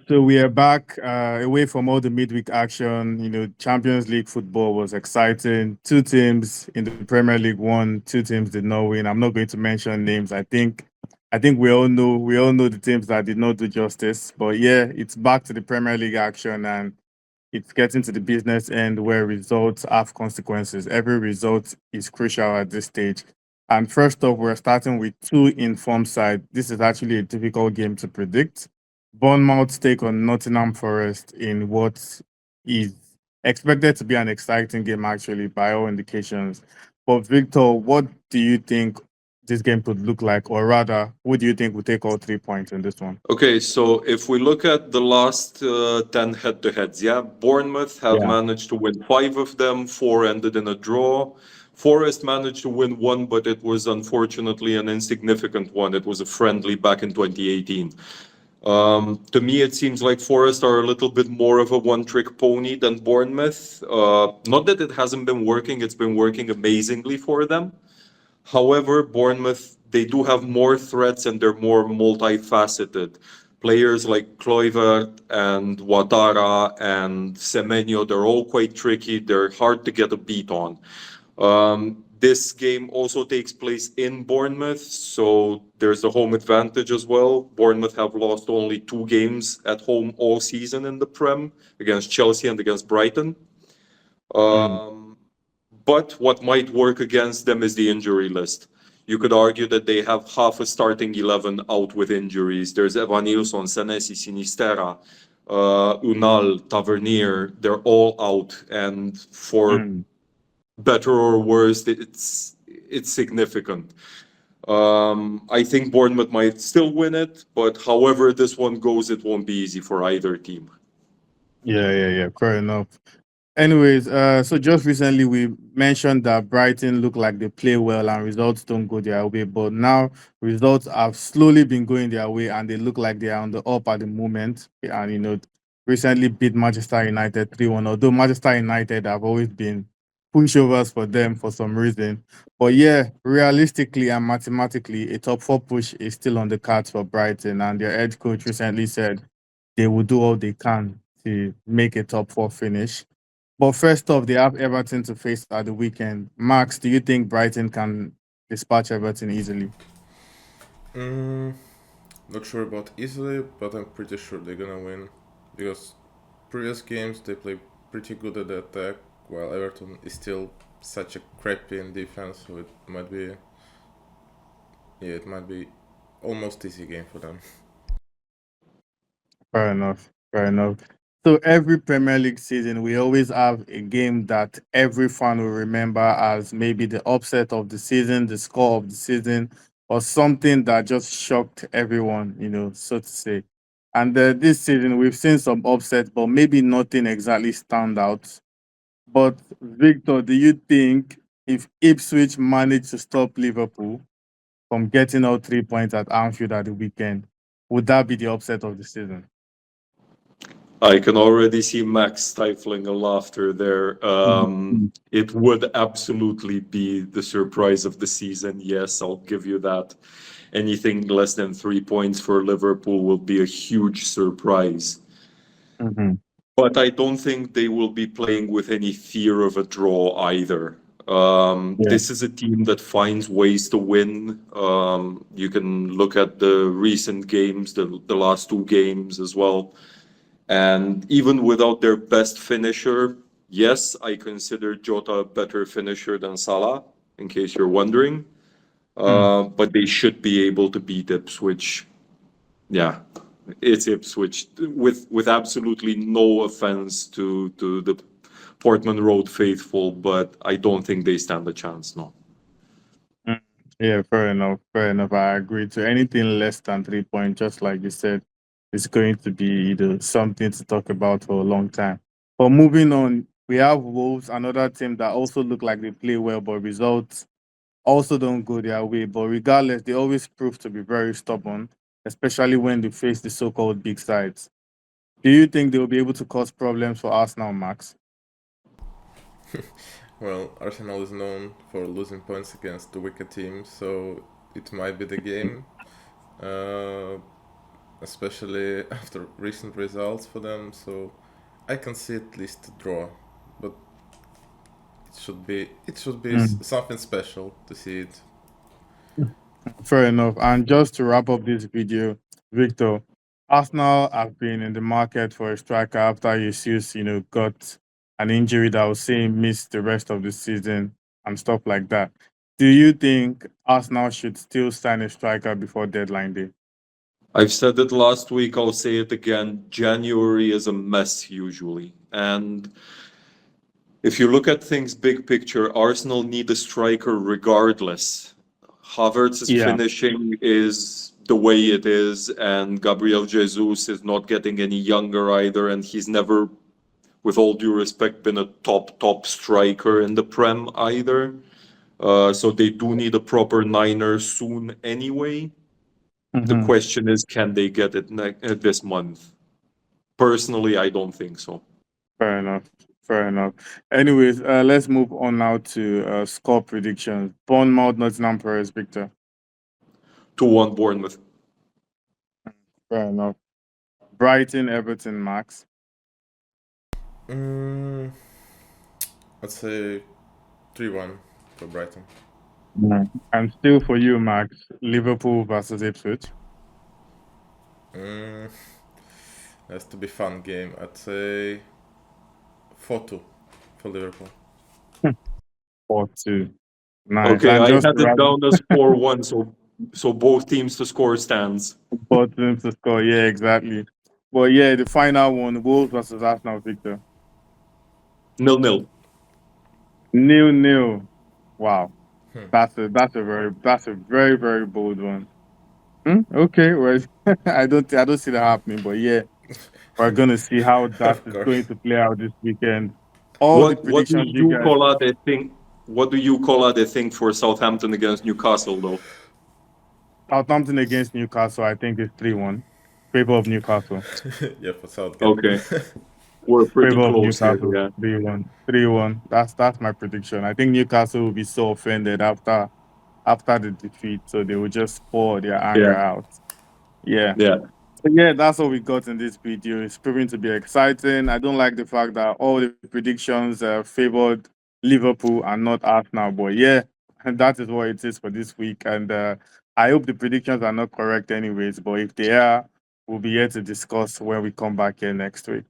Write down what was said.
So we are back away from all the midweek action. Champions League football was exciting. Two teams in the Premier League won. Two teams did not win. I'm not going to mention names. I think we all know the teams that did not do justice. But yeah, it's back to the Premier League action, and it's getting to the business end where results have consequences. Every result is crucial at this stage. And first off, we're starting with two informed sides. This is actually a difficult game to predict. Bournemouth take on Nottingham Forest in what is expected to be an exciting game, actually, by all indications. But Victor, what do you think this game could look like? Or rather, who do you think will take all 3 points in this one? Okay, so if we look at the last 10 head to heads, yeah, Bournemouth have Yeah. managed to win five of them, four ended in a draw. Forest managed to win one, but it was unfortunately an insignificant one. It was a friendly back in 2018. To me, it seems like Forest are a little bit more of a one-trick pony than Bournemouth. Not that it hasn't been working; it's been working amazingly for them. However, Bournemouth, they do have more threats and they're more multifaceted. Players like Kluivert and Ouattara and Semenyo, they're all quite tricky. They're hard to get a beat on. This game also takes place in Bournemouth, so there's a home advantage as well. Bournemouth have lost only two games at home all season in the Prem, against Chelsea and against Brighton. Mm. But what might work against them is the injury list. You could argue that they have half a starting 11 out with injuries. There's Evanilson, Senesi, Sinistera, Unal, Tavernier. They're all out. And for Mm. better or worse, it's significant. I think Bournemouth might still win it, but however this one goes, it won't be easy for either team. Yeah. Fair enough. Anyways, so just recently we mentioned that Brighton look like they play well and results don't go their way, but now results have slowly been going their way and they look like they are on the up at the moment. And recently beat Manchester United 3-1, although Manchester United have always been pushovers for them for some reason. But yeah, realistically and mathematically, a top four push is still on the cards for Brighton, and their head coach recently said they will do all they can to make a top four finish. But first off, they have Everton to face at the weekend. Max, do you think Brighton can dispatch Everton easily? Mm, Not sure about easily, but I'm pretty sure they're gonna win because previous games they play pretty good at the attack, while Everton is still such a crappy in defense. So it might be almost easy game for them. Fair enough. Fair enough. So every Premier League season, we always have a game that every fan will remember as maybe the upset of the season, the score of the season, or something that just shocked everyone, so to say. And this season, we've seen some upsets, but maybe nothing exactly stand out. But Victor, do you think if Ipswich managed to stop Liverpool from getting all 3 points at Anfield at the weekend, would that be the upset of the season? I can already see Max stifling a laughter there. Mhm. It would absolutely be the surprise of the season. Yes, I'll give you that. Anything less than 3 points for Liverpool will be a huge surprise. Mhm. But I don't think they will be playing with any fear of a draw either. Yeah. This is a team that finds ways to win. You can look at the recent games, the last two games as well. And even without their best finisher, yes, I consider Jota a better finisher than Salah, in case you're wondering. Mm. But they should be able to beat Ipswich. Yeah, it's Ipswich with absolutely no offense to the Portman Road faithful, but I don't think they stand a chance. No. Mm. Yeah, fair enough. Fair enough. I agree to anything less than 3 points, just like you said, it's going to be something to talk about for a long time. But moving on, we have Wolves, another team that also look like they play well, but results also don't go their way. But regardless, they always prove to be very stubborn, especially when they face the so-called big sides. Do you think they will be able to cause problems for Arsenal, Max? Well, Arsenal is known for losing points against the weaker teams, so it might be the game. Uh, especially after recent results for them. So I can see at least a draw, but it should be Mm. something special to see it. Fair enough. And just to wrap up this video, Victor, Arsenal have been in the market for a striker after Jesus, got an injury that will see him miss the rest of the season and stuff like that. Do you think Arsenal should still sign a striker before deadline day? I've said it last week, I'll say it again. January is a mess usually. And if you look at things big picture, Arsenal need a striker regardless. Havertz's Yeah. finishing is the way it is, and Gabriel Jesus is not getting any younger either, and he's never, with all due respect, been a top striker in the Prem either. So they do need a proper niner soon anyway. The Mhm. question is, can they get it this month? Personally, I don't think so. Fair enough. Fair enough. Anyways, let's move on now to score predictions. Bournemouth, Nottingham Forest, Victor. 2-1 Bournemouth. Fair enough. Brighton, Everton, Max. Mm, I'd say 3-1 for Brighton. And still for you, Max, Liverpool versus Ipswich. Mm, Has to be fun game. I'd say 4-2 for Liverpool. 4-2. Nice. Okay, And I just had to it wrap down as 4-1, so both teams to score stands. both teams to score. Yeah, exactly. But yeah, the final one, Wolves versus Arsenal, Victor. 0-0. 0-0. Wow. Hmm. That's a very, very bold one. Okay, well, I don't see that happening, but yeah, we're gonna see how that Of is course. going to play out this weekend. All the What do predictions you you guys, call out a thing? What do you call out a thing for Southampton against Newcastle though? Southampton against Newcastle, I think is 3-1. Favor of Newcastle. Yeah, for Southgate. Okay, we're pretty Favor of close here. Newcastle, Yeah, 3-1. 3-1. That's my prediction. I think Newcastle will be so offended after the defeat, so they will just pour their anger yeah, out. Yeah. yeah. So yeah, that's all we got in this video. It's proving to be exciting. I don't like the fact that all the predictions favored Liverpool and not Arsenal, but yeah, and that is what it is for this week. And I hope the predictions are not correct, anyways. But if they are, we'll be here to discuss when we come back here next week.